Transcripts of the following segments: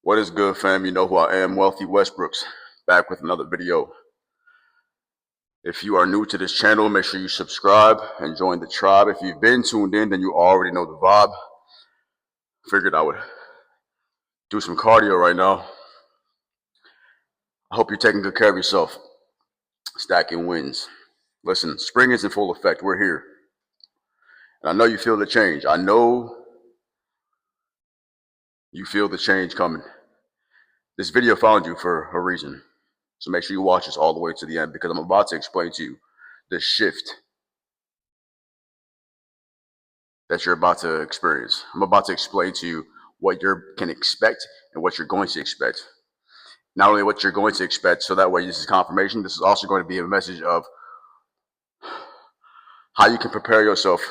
What is good, fam? You know who I am, Wealthy Westbrooks, back with another video. If you are new to this channel, make sure you subscribe and join the tribe. If you've been tuned in, then you already know the vibe. Figured I would do some cardio right now. I hope you're taking good care of yourself, stacking wins. Listen, spring is in full effect. We're here. And I know you feel the change. I know you feel the change coming. This video found you for a reason. So make sure you watch this all the way to the end, because I'm about to explain to you the shift that you're about to experience. I'm about to explain to you what you can expect and what you're going to expect. Not only what you're going to expect, so that way this is confirmation. This is also going to be a message of how you can prepare yourself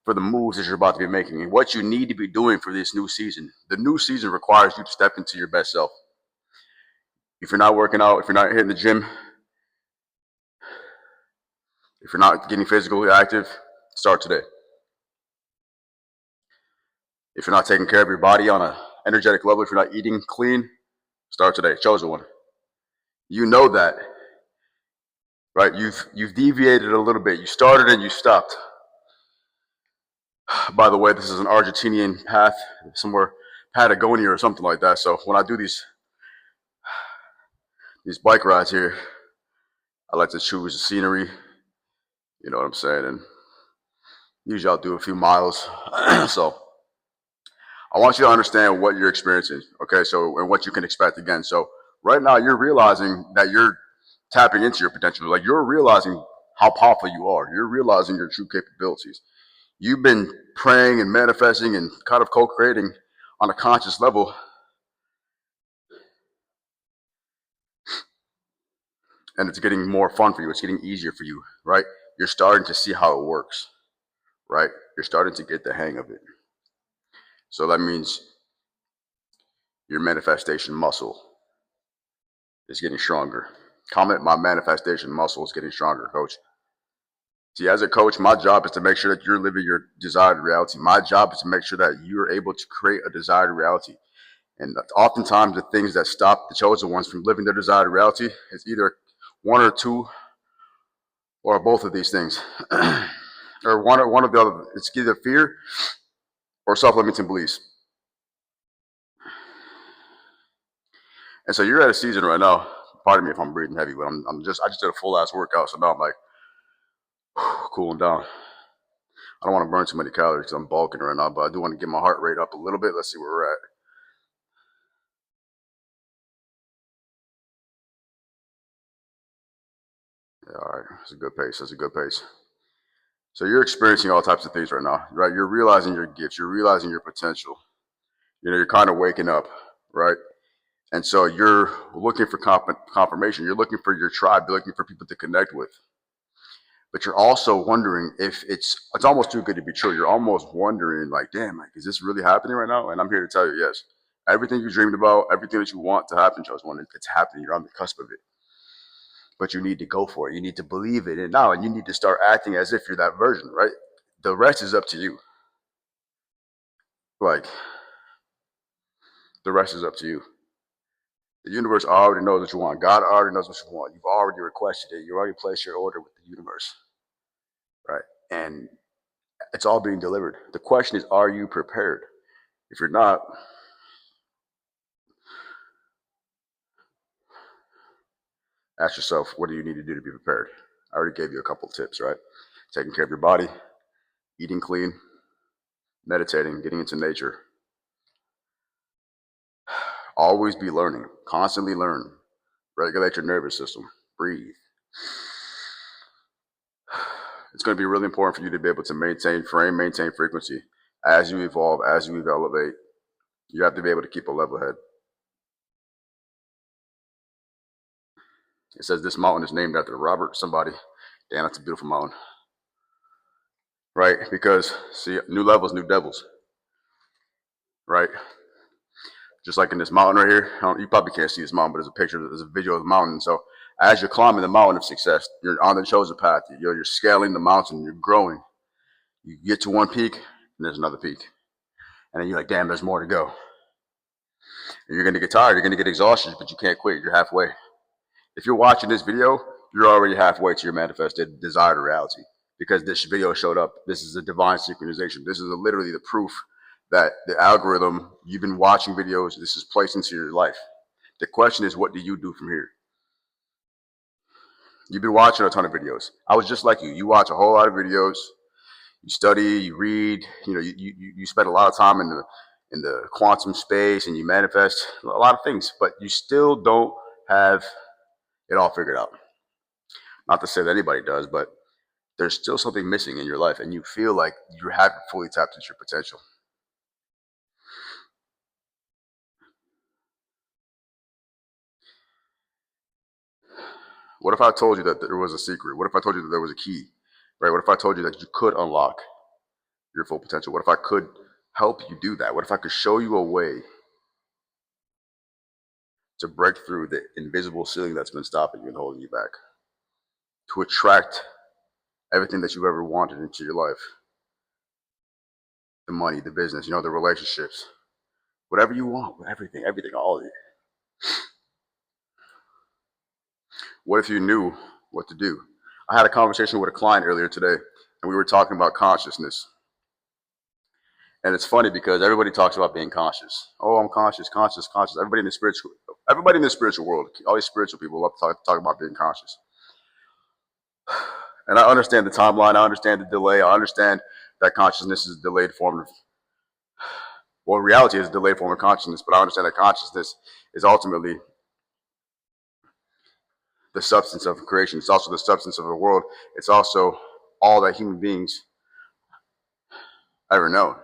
for the moves that you're about to be making and what you need to be doing for this new season. The new season requires you to step into your best self. If you're not working out, if you're not hitting the gym, if you're not getting physically active, start today. If you're not taking care of your body on an energetic level, if you're not eating clean, start today. Chosen one. You know that, right? You've deviated a little bit. You started and you stopped. By the way, this is an Argentinian path, somewhere Patagonia or something like that. So when I do these bike rides here, I like to choose the scenery. You know what I'm saying? And usually I'll do a few miles. So I want you to understand what you're experiencing, okay? So, and what you can expect again. So right now you're realizing that you're tapping into your potential. Like, you're realizing how powerful you are. You're realizing your true capabilities. You've been praying and manifesting and kind of co-creating on a conscious level. And it's getting more fun for you. It's getting easier for you, right? You're starting to see how it works, right? You're starting to get the hang of it. So that means your manifestation muscle is getting stronger. Comment, my manifestation muscle is getting stronger, coach. See, as a coach, my job is to make sure that you're living your desired reality. My job is to make sure that you're able to create a desired reality. And oftentimes the things that stop the chosen ones from living their desired reality is either one or two or both of these things. Or one of the other. It's either fear or self-limiting beliefs. And so you're at a season right now. Pardon me if I'm breathing heavy, but I just did a full ass workout, so now I'm like cooling down. I don't want to burn too many calories because I'm bulking right now, but I do want to get my heart rate up a little bit. Let's see where we're at. Yeah, all right, that's a good pace. That's a good pace. So you're experiencing all types of things right now, right? You're realizing your gifts. You're realizing your potential. You know, you're kind of waking up, right? And so you're looking for confirmation. You're looking for your tribe. You're looking for people to connect with. But you're also wondering if it's almost too good to be true. You're almost wondering, like, damn, like, is this really happening right now? And I'm here to tell you, yes. Everything you dreamed about, everything that you want to happen, chosen one, it's happening. You're on the cusp of it. But you need to go for it. You need to believe it. And now, and you need to start acting as if you're that version, right? The rest is up to you. Like, the rest is up to you. The universe already knows what you want. God already knows what you want. You've already requested it. You already placed your order with the universe, right? And it's all being delivered. The question is, are you prepared? If you're not, ask yourself, what do you need to do to be prepared? I already gave you a couple of tips, right? Taking care of your body, eating clean, meditating, getting into nature. Always be learning, constantly learn. Regulate your nervous system, breathe. It's going to be really important for you to be able to maintain frequency. As you evolve, as you elevate, you have to be able to keep a level head. It says this mountain is named after Robert somebody. Damn, that's a beautiful mountain. Right? Because, see, new levels, new devils. Right? Just like in this mountain right here. You probably can't see this mountain, but there's a visual of the mountain. So as you're climbing the mountain of success, you're on the chosen path. You're scaling the mountain, you're growing. You get to one peak, and there's another peak. And then you're like, damn, there's more to go. And you're going to get tired, you're going to get exhausted, but you can't quit. You're halfway. If you're watching this video, you're already halfway to your manifested desired reality because this video showed up. This is a divine synchronization. This is literally the proof that the algorithm, you've been watching videos, this is placed into your life. The question is, what do you do from here? You've been watching a ton of videos. I was just like you. You watch a whole lot of videos. You study, you read. You spend a lot of time in the quantum space, and you manifest a lot of things. But you still don't have it all figured out. Not to say that anybody does, but there's still something missing in your life, and you feel like you haven't fully tapped into your potential. What if I told you that there was a secret? What if I told you that there was a key? Right? What if I told you that you could unlock your full potential? What if I could help you do that? What if I could show you a way to break through the invisible ceiling that's been stopping you and holding you back? To attract everything that you ever wanted into your life. The money, the business, the relationships. Whatever you want, everything, all of it. What if you knew what to do? I had a conversation with a client earlier today, and we were talking about consciousness. And it's funny because everybody talks about being conscious. Oh, I'm conscious. Everybody in the spiritual world, all these spiritual people love to talk about being conscious. And I understand the timeline. I understand the delay. I understand that consciousness is a delayed form of, well, reality is a delayed form of consciousness, but I understand that consciousness is ultimately the substance of creation. It's also the substance of the world. It's also all that human beings ever know.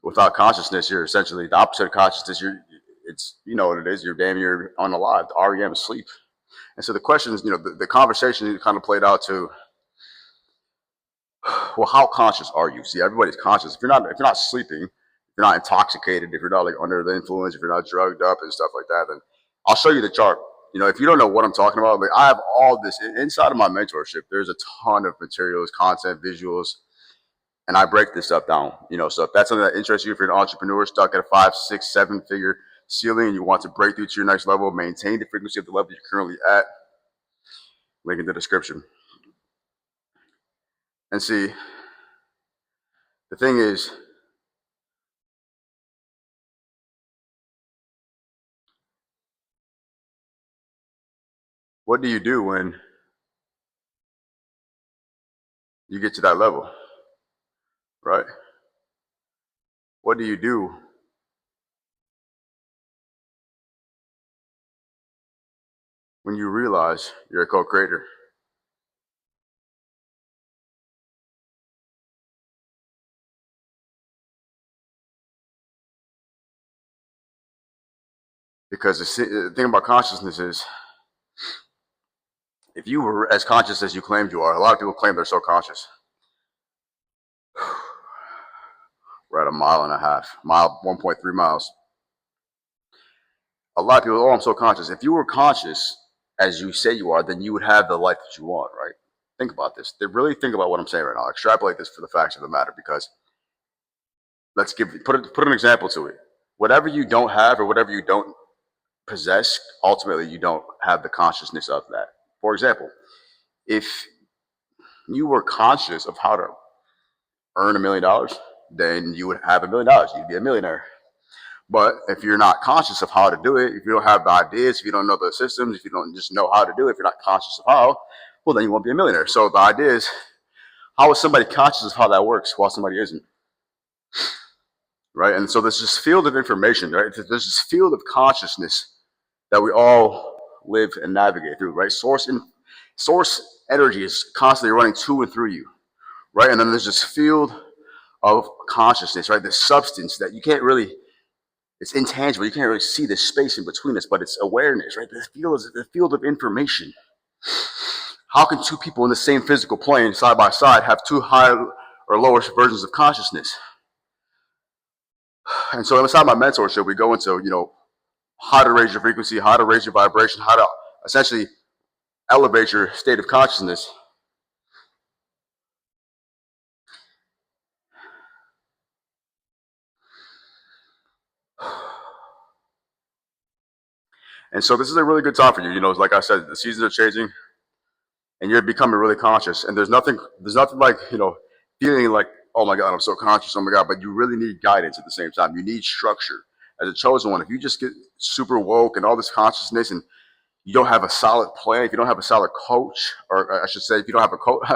Without consciousness, you're essentially the opposite of consciousness. It's what it is. You're damn near unalive. The REM is sleep. And so the question is, the conversation kind of played out to, well, how conscious are you? See, everybody's conscious. If you're not sleeping, if you're not intoxicated, if you're not like under the influence, if you're not drugged up and stuff like that, then I'll show you the chart. If you don't know what I'm talking about, like I have all this inside of my mentorship. There's a ton of materials, content, visuals, and I break this stuff down. So if that's something that interests you, if you're an entrepreneur stuck at a 5, 6, 7-figure ceiling and you want to break through to your next level, maintain the frequency of the level you're currently at, link in the description. And see, the thing is, what do you do when you get to that level, right? What do you do when you realize you're a co-creator? Because the thing about consciousness is, if you were as conscious as you claimed you are, a lot of people claim they're so conscious. We're at a 1.3 miles. A lot of people, oh, I'm so conscious. If you were conscious as you say you are, then you would have the life that you want, right? Think about this. Really think about what I'm saying right now. Extrapolate this for the facts of the matter, because put an example to it. Whatever you don't have or whatever you don't possess, ultimately you don't have the consciousness of that. For example, if you were conscious of how to earn $1 million, then you would have $1 million. You'd be a millionaire. But if you're not conscious of how to do it, if you don't have the ideas, if you don't know the systems, if you don't just know how to do it, if you're not conscious of how, well, then you won't be a millionaire. So the idea is, how is somebody conscious of how that works while somebody isn't? Right? And so there's this field of information, right? There's this field of consciousness that we all live and navigate through, right? Source energy is constantly running to and through you, right? And then there's this field of consciousness, right? This substance that you can't really, it's intangible. You can't really see the space in between us, but it's awareness, right? This field is the field of information. How can two people in the same physical plane, side by side, have two higher or lower versions of consciousness? And so inside my mentorship, we go into, how to raise your frequency, how to raise your vibration, how to essentially elevate your state of consciousness. And so this is a really good time for you. Like I said, the seasons are changing, and you're becoming really conscious. And there's nothing like feeling like, oh my God, I'm so conscious, oh my God. But you really need guidance at the same time. You need structure. As a chosen one, if you just get super woke and all this consciousness, and you don't have a solid plan, if you don't have a solid coach, or I should say, if you don't have a coach,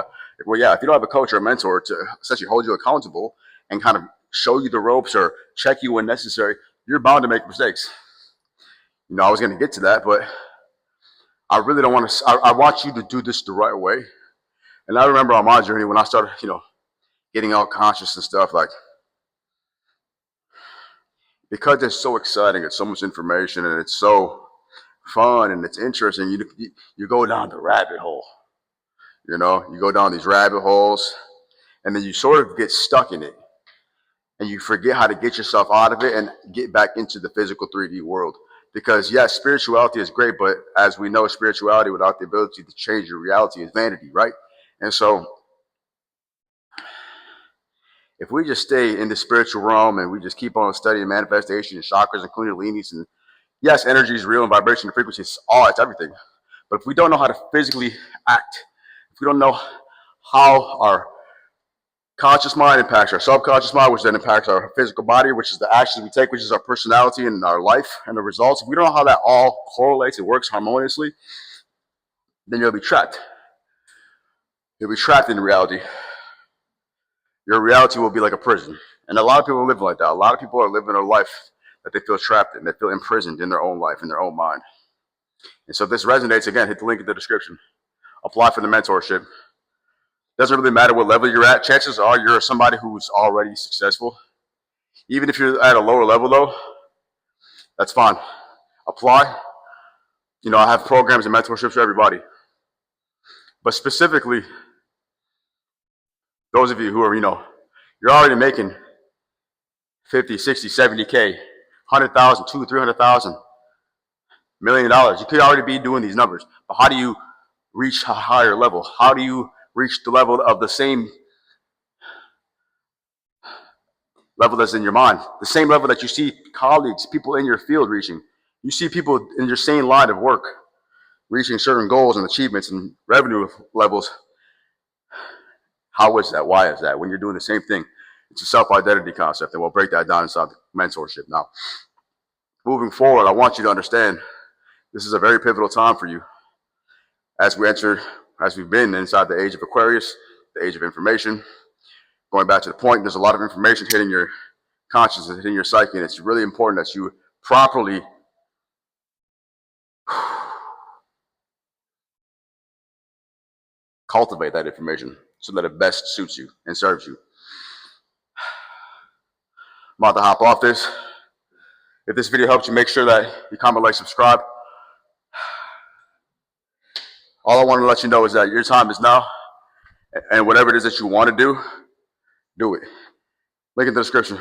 well, yeah, if you don't have a coach or a mentor to essentially hold you accountable and kind of show you the ropes or check you when necessary, you're bound to make mistakes. I was going to get to that, but I really don't want to. I want you to do this the right way. And I remember on my journey when I started, getting all conscious and stuff, like, because it's so exciting, it's so much information, and it's so fun and it's interesting. You go down the rabbit hole. You go down these rabbit holes, and then you sort of get stuck in it, and you forget how to get yourself out of it and get back into the physical 3D world. Because yes, spirituality is great, but as we know, spirituality without the ability to change your reality is vanity, right? And so if we just stay in the spiritual realm and we just keep on studying manifestation and chakras and kundalinis, and yes, energy is real and vibration and frequency, it's everything. But if we don't know how to physically act, if we don't know how our conscious mind impacts our subconscious mind, which then impacts our physical body, which is the actions we take, which is our personality and our life and the results, if we don't know how that all correlates and works harmoniously, then you'll be trapped. You'll be trapped in reality. Your reality will be like a prison. And a lot of people live like that. A lot of people are living a life that they feel trapped in, they feel imprisoned in their own life, in their own mind. And so if this resonates, again, hit the link in the description. Apply for the mentorship. Doesn't really matter what level you're at. Chances are you're somebody who's already successful. Even if you're at a lower level, though, that's fine. Apply. I have programs and mentorships for everybody. But specifically, those of you who are, you're already making 50, 60, 70K, 100,000, 200,000, 300,000, $1 million. You could already be doing these numbers. But how do you reach a higher level? How do you reach the level of the same level that's in your mind? The same level that you see colleagues, people in your field reaching. You see people in your same line of work reaching certain goals and achievements and revenue levels. How is that? Why is that? When you're doing the same thing, it's a self-identity concept, and we'll break that down inside the mentorship. Now, moving forward, I want you to understand this is a very pivotal time for you as we've been inside the age of Aquarius, the age of information. Going back to the point, there's a lot of information hitting your consciousness, hitting your psyche, and it's really important that you properly cultivate that information so that it best suits you and serves you. I'm about to hop off this. If this video helped you, make sure that you comment, like, subscribe. All I want to let you know is that your time is now, and whatever it is that you want to do it. Link in the description.